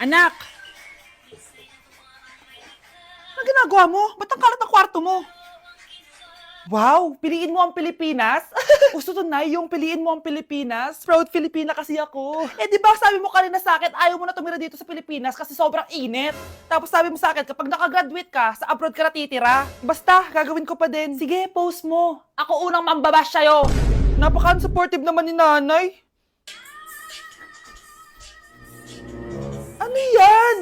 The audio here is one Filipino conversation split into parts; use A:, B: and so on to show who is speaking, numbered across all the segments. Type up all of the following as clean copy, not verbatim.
A: Anak! Ano ginagawa mo? Ba't ang kalat ng kwarto mo? Wow! Piliin mo ang Pilipinas? Gusto to na yung piliin mo ang Pilipinas? Proud Filipina kasi ako. Eh di ba sabi mo kanina sa akin, ayaw mo na tumira dito sa Pilipinas kasi sobrang init. Tapos sabi mo sa akin, kapag nakagraduate ka, sa abroad ka na titira. Basta, gagawin ko pa din. Sige, post mo. Ako unang mambabash sa'yo. Napaka-supportive naman ni nanay. Ano yan?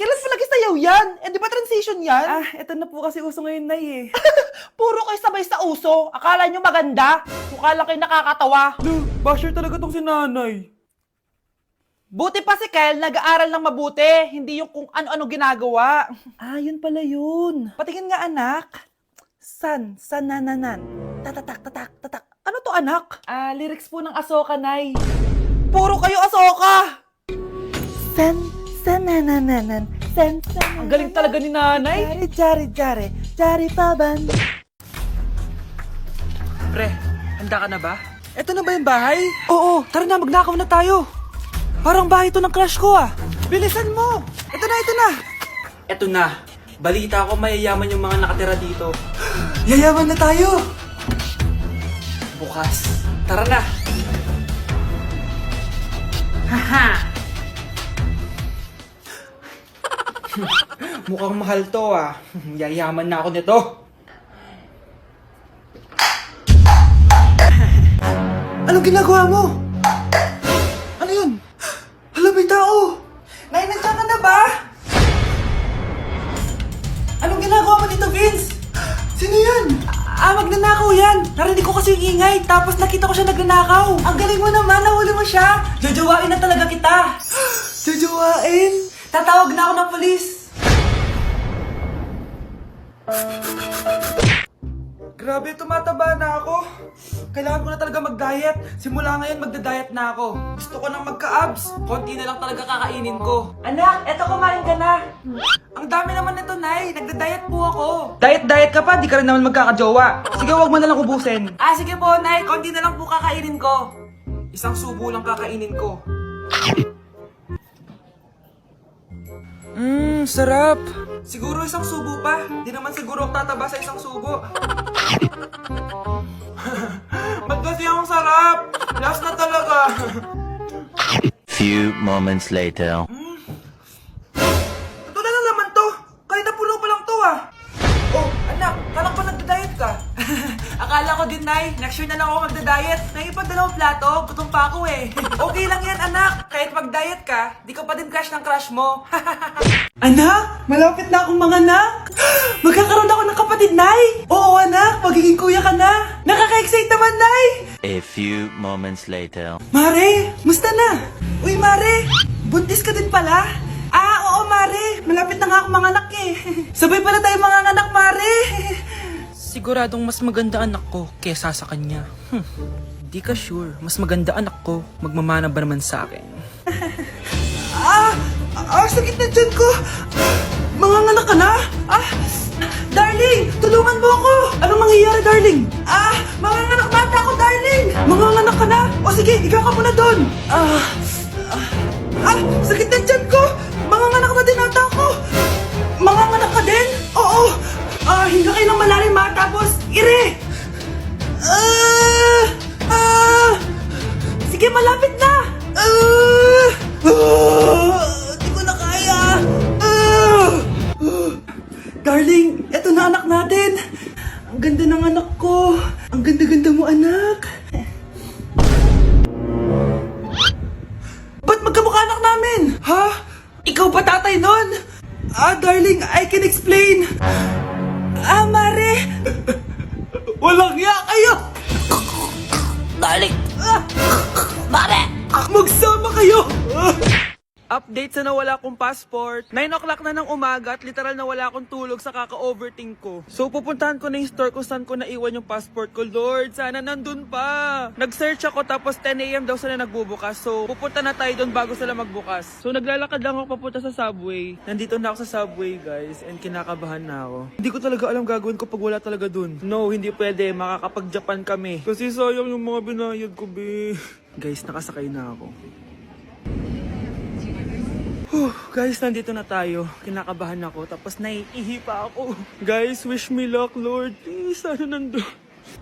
A: Kailan pa lagi sayaw yan? Eh, di ba transition yan? Ah, eto na po kasi uso ngayon, Nay eh. Puro kayo sabay sa uso. Akala nyo maganda. Mukha lang kayo nakakatawa. Basher talaga tong si nanay. Buti pa si Kyle, nag-aaral ng mabuti. Hindi yung kung ano-ano ginagawa. Ah, yun pala yun. Patingin nga, anak. Sanananan. Tatatak, tatak, tatak. Ano to, anak? Ah, lyrics po ng Asoka, Nay. Puro kayo Asoka! Sanananan. Ang galing talaga ni nanay. Jari paban.
B: Pre, handa ka na ba? Eto na ba yung bahay? Oo, tara na, magnakaw na tayo. Parang bahay to ng crush ko ah. Bilisan mo. Ito na. Eto na, balita ko mayayaman yung mga nakatira dito. Yayaman na tayo. Bukas, tara na. Haha. Mukhang mahal to ah. Yayaman na ako nito. Anong ginagawa mo? Ano yun? Hala, may tao! Nay, nandiyan ka na ba? Anong ginagawa mo dito, Vince? Sino yan? Magnanakaw yan! Narinig ko kasi yung ingay, tapos nakita ko siya nagnanakaw. Ang galing mo naman, nahuli mo siya! Jojowain na talaga kita! Jojowain? Tatawag na ako ng polis! Grabe, tumataba na ako. Kailangan ko na talaga mag-diet. Simula ngayon, magda-diet na ako. Gusto ko nang magka-abs. Konti na lang talaga kakainin ko. Anak, eto kumain ka na. Ang dami naman nito, Nay. Nagda-diet po ako. Diet ka pa? Di ka rin naman magkakajowa. Sige, wag mo na lang ubusin. Sige po, Nay. Konti na lang po kakainin ko. Isang subo lang kakainin ko. Sarap. Siguro isang subo pa. Di naman siguro ako tataba sa isang subo. Ba't kasi ang sarap? Last na talaga.
C: Few moments later.
B: Ito na lang naman to. Kahit napuno pa lang to ah. Oh, anak, kalang pa nagda-diet ka. Akala ko din, Nay. Next year na lang ako magda-diet. Naipag dalawang plato, gutom pa ako eh. Okay lang yan, anak. Kahit mag-diet ka, di ka pa din crush ng crush mo. Anak, malapit na akong manganak. Magkakaroon ako ng kapatid, Nay. Oo, anak, magiging kuya ka na. Nakaka-excite naman, Nay.
C: A few moments later.
B: Mare, musta na? Uy, Mare, buntis ka din pala? Oo, Mare. Malapit na nga akong manganak eh. Sabay pala tayo manganak, Mare. Siguradong mas maganda anak ko kesa sa kanya. Di ka sure. Mas maganda anak ko. Magmamana ba naman sa akin? Sakit na dyan ko. Manganganak ka na? Darling, tulungan mo ako. Anong mangyayari, darling? Manganganak bata ako, darling. Manganganak ka na? O sige, ikaw ka muna doon. Sakit na dyan ko. Manganganak na din ata ako. Manganganak ka din? Oo. Hinga kayo ng malalim ha, tapos ire. Sige, malapit na. Di ko na kaya. Darling, eto na anak natin. Ang ganda ng anak ko. Ang ganda-ganda mo, anak. Ba't magkamukha anak namin? Ha? Ikaw ba tatay nun? Darling, I can explain. Mare. Walang hiya kayo.
D: Darling! Mare!
B: Magsama kayo. Update sa nawala kong passport. 9 o'clock na ng umaga at literal na wala akong tulog sa kaka-overthink ko. So pupuntahan ko na yung store kung saan ko naiwan yung passport ko. Lord, sana nandun pa. Nag-search ako tapos 10 a.m. daw sila nagbubukas. So pupunta na tayo doon bago sila magbukas. So naglalakad lang ako papunta sa subway. Nandito na ako sa subway guys and kinakabahan na ako. Hindi ko talaga alam gagawin ko pag wala talaga doon. No, hindi pwede. Makakapag-Japan kami. Kasi sayang yung mga binayad ko, be. Guys, nakasakay na ako. Guys, nandito na tayo. Kinakabahan ako. Tapos naiihi pa ako. Guys, wish me luck, Lord. Please, sana nandun.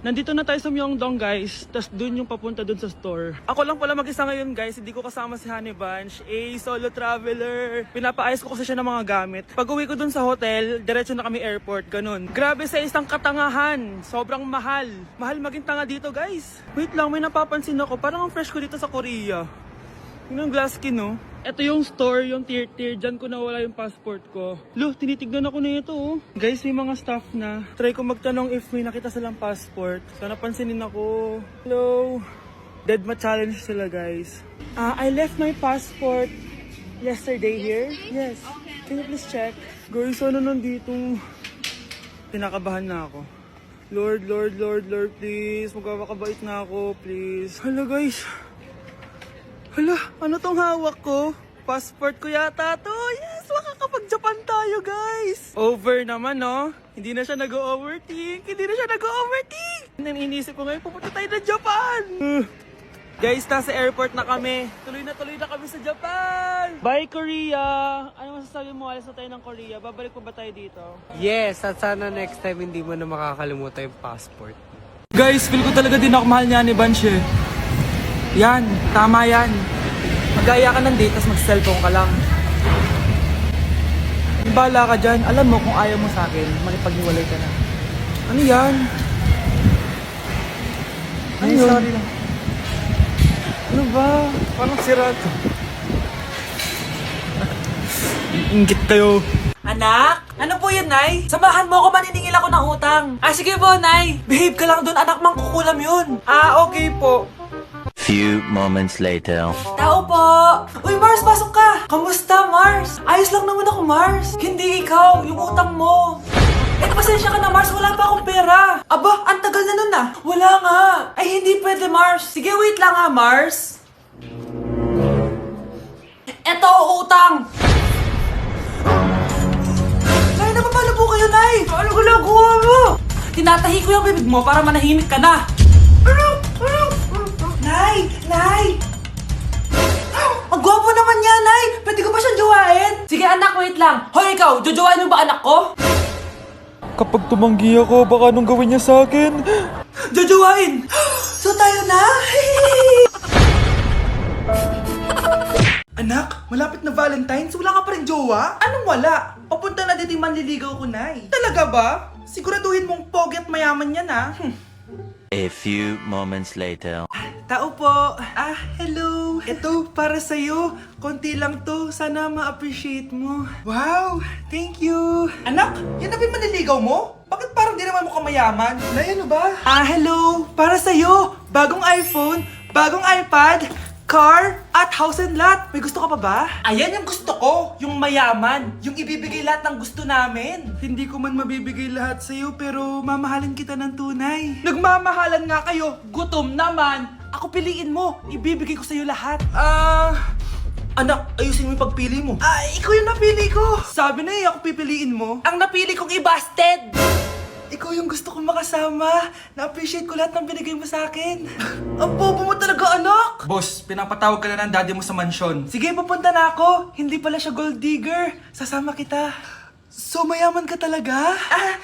B: Nandito na tayo sa Myeongdong, guys. Tapos dun yung papunta dun sa store. Ako lang pala mag-isa ngayon, guys. Hindi ko kasama si Honey Bunch. Solo traveler. Pinapaayos ko kasi siya ng mga gamit. Pag uwi ko dun sa hotel, diretso na kami airport. Ganun. Grabe sa isang katangahan. Sobrang mahal. Mahal maging tanga dito, guys. Wait lang, may napapansin ako. Parang ang fresh ko dito sa Korea. Yun ang glass skin, no? Ito yung store, yung tier. Diyan ko nawala yung passport ko. Lo, tinitignan ako na ito, oh. Guys, may mga staff na. Try ko magtanong if may nakita silang passport. Sana pansinin ako. Hello? Deadma challenge sila, guys. I left my passport yesterday here. Yes. Can you please check? Guys, sana nandito? Pinakabahan na ako. Lord, please. Magkakabait na ako, please. Hala, guys. Hala, ano tong hawak ko? Passport ko yata to. Yes, makakapag-Japan tayo, guys. Over naman, no? Hindi na siya nag-overthink. Iniisip ko ngayon, pupunta tayo ng Japan. Guys, nasa airport na kami. Tuloy na kami sa Japan. Bye, Korea. Ano masasabi mo? Alas na tayo ng Korea. Babalik pa ba tayo dito?
D: Yes, at sana next time hindi mo na makakalimutan yung passport.
B: Guys, feel ko talaga din ako mahal niya ni Banshee. Yan, tama yan. Magaya ka ng date, tapos mag-cellphone ka lang. Yung bahala ka dyan, alam mo kung ayaw mo sa akin, makipag-iwalay ka na. Ano yan? Ano yun? Sorry lang. Ano ba? Parang sira to. Ingit kayo. Anak? Ano po yun, Nay? Samahan mo ako, maniningil ako ng utang. Sige po, Nay. Behave ka lang doon, anak, mangkukulam yun. Okay po.
C: Few moments later.
B: Tao po! Uy, Mars, pasok ka! Kamusta, Mars? Ayos lang naman ako, Mars. Hindi ikaw, yung utang mo. Pasensya ka na, Mars. Wala pa akong pera. Aba, ang tagal na nun ah. Wala nga. Ay, hindi pwede, Mars. Sige, wait lang ha, Mars. Eto, utang. Nay, napapala po kayo, Nay. Ano ginagawa mo? Tinatahi ko yung bibig mo para manahimik ka na. Nay! Ang gwapo naman niya, Nay! Pwede ko ba siyang jowain? Sige, anak, wait lang. Hoy, ikaw, jojowain mo ba anak ko? Kapag tumanggi ako, baka anong gawin niya sa akin? Jojowain! So tayo na?
A: Anak, malapit na Valentine's, wala ka pa rin jowa? Anong wala? Papunta na dito yung manliligaw ko, Nay. Talaga ba? Siguraduhin mong pogi at mayaman yan, ha?
C: A few moments later.
A: Tao po. Hello. Ito, para sa'yo. Konti lang to. Sana ma-appreciate mo. Wow, thank you. Anak, yan na ba yung manliligaw mo? Bakit parang di naman mukhang mayaman? Nay, ano ba? Hello. Para sa'yo. Bagong iPhone, bagong iPad, car, at house and lot. May gusto ka pa ba? Ayan yung gusto ko. Yung mayaman. Yung ibibigay lahat ng gusto namin. Hindi ko man mabibigay lahat sa'yo, pero mamahalin kita ng tunay. Nagmamahalan nga kayo. Gutom naman. Ako piliin mo. Ibibigay ko sa'yo lahat. Anak, ayusin mo yung pagpili mo. Ikaw yung napili ko. Sabi na ako pipiliin mo. Ang napili kong ibasted. Ikaw yung gusto kong makasama. Na-appreciate ko lahat ng binigay mo sa akin. Ang bobo mo talaga, anak! Boss, pinapatawag ka na ng daddy mo sa mansyon. Sige, papunta na ako. Hindi pala siya gold digger. Sasama kita. So, mayaman ka talaga?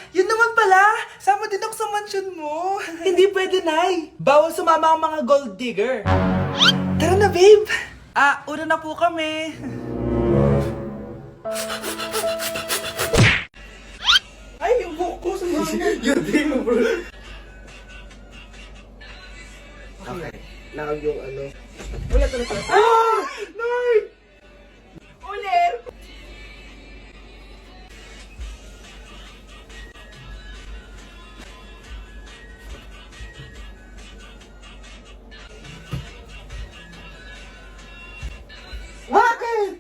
A: Yun naman pala. Sama din ako sa mansyon mo. Hindi pwede, Nay. Bawal sumama ang mga gold digger. Tara na, babe. Una na po kami. Ay, yung buhok ko sa mga. Yun din mo, bro.
D: Okay. Nakag yung ano.
A: Wala talaga. Nay! Ulit! Bakit?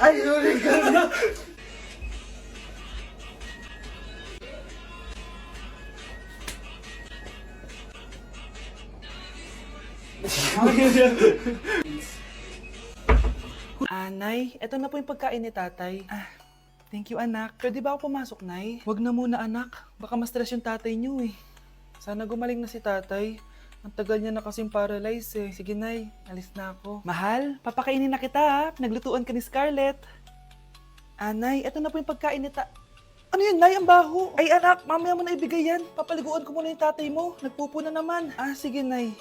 B: Ay, sorry.
A: Nay, eto na po yung pagkain ni tatay. Thank you, anak. Pwede ba ako pumasok, Nay? Wag na muna, anak. Baka ma-stress yung tatay niyo eh. Sana gumaling na si tatay. Ang tagal niya na kasing paralyzed eh. Sige, Nay. Alis na ako. Mahal, papakainin na kita ha. Pinaglutuan ka ni Scarlett. Nay, eto na po yung pagkain ni Ano yun, Nay? Ang baho. Ay, anak, mamaya mo na ibigay yan. Papaliguan ko muna yung tatay mo. Nagpupo na naman. Sige, Nay.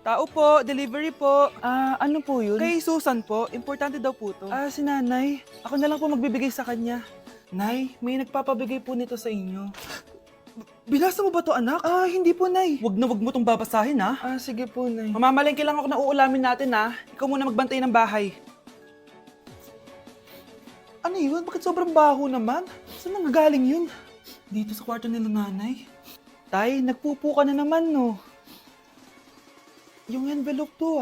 A: Tao po, delivery po. Ano po yun? Kay Susan po, importante daw po to. Si nanay. Ako na lang po magbibigay sa kanya. Nay, may nagpapabigay po nito sa inyo. Binasa mo ba to, anak? Hindi po, Nay. Wag na wag mo tong babasahin, ha? Sige po, Nay. Mamamalengke lang ako na uulamin natin, ha? Ikaw muna magbantay ng bahay. Ano yun? Bakit sobrang baho naman? Saan nanggagaling yun? Dito sa kwarto nila nanay. Tay, nagpupo ka na naman, no? Yung envelope to,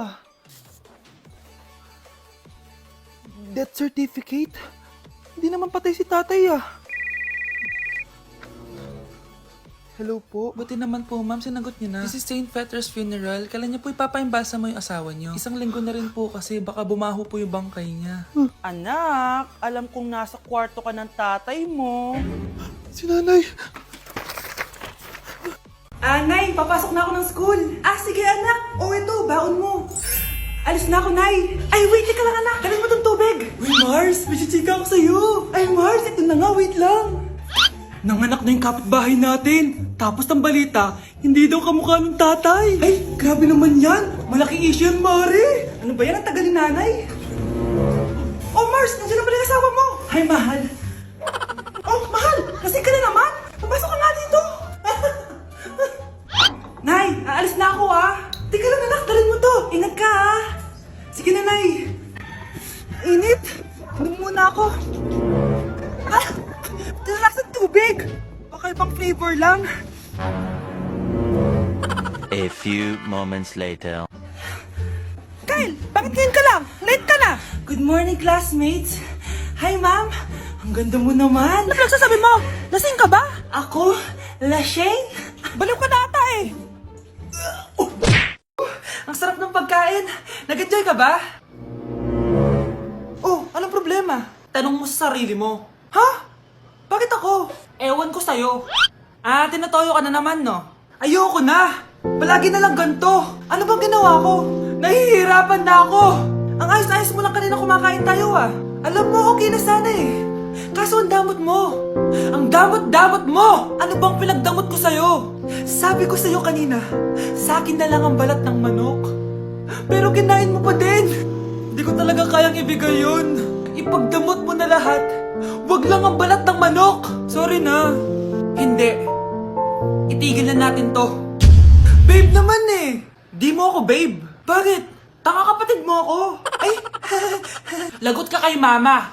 A: Death certificate? Hindi naman patay si tatay, Hello po. Buti naman po, ma'am. Sinagot niyo na. This is St. Peter's Funeral. Kailan niyo po ipapaimbasa mo yung asawa niyo? Isang linggo na rin po kasi baka bumaho po yung bangkay niya. Anak, alam kong nasa kwarto ka ng tatay mo. Si nanay.
B: Nay, papasok na ako ng school. Sige anak. Ito, baon mo. Alis na ako, Nay. Ay, wait, teka lang anak. Dalhin mo tong tubig. Uy, Mars, may chichika ako sa'yo. Ay, Mars, ito na nga, wait lang. Nanganak na yung kapitbahay natin. Tapos ang balita, hindi daw kamukha ng tatay. Ay, grabe naman yan. Malaking issue yan, Mari. Ano ba yan? Ang tagal ni nanay. Oh, Mars, nandiyan na pala yung asawa mo. Hi, mahal. Oh, mahal, lasing ka na naman. Papasok ka nga dito. Nay, aalis na ako Teka lang anak, dalhin mo to. Ingat ka Sige na, Nay. Init. Inom muna ako. Lasang tubig. Baka ibang flavor lang.
C: A few moments later.
A: Kyle, bakit ngayon ka lang? Late ka na.
B: Good morning, classmates. Hi, ma'am. Ang ganda mo naman.
A: Ano nagsasabi mo? Lasing ka ba?
B: Ako? Lasing?
A: Baliw ka na ata eh.
B: Ang sarap ng pagkain. Nag-enjoy ka ba? Oh, anong problema? Tanong mo sa sarili mo. Ha? Bakit ako? Ewan ko sa'yo. Tinatoyo ka na naman, no? Ayoko na. Palagi na lang ganito. Ano bang ginawa ko? Nahihirapan na ako. Ang ayos-ayos mo lang kanina kumakain tayo, Alam mo, okay na sana eh. Kaso ang damot mo. Ang damot-damot mo! Ano bang pinagdamot ko sa'yo? Sabi ko sa'yo kanina, sa akin na lang ang balat ng manok. Pero kinain mo pa din. Hindi ko talaga kayang ibigay yun. Ipagdamot mo na lahat. Wag lang ang balat ng manok. Sorry na. Hindi. Itigil na natin to. Babe naman eh. Di mo ako babe. Bakit? Tanga kapatid mo ako. Ay, lagot ka kay mama.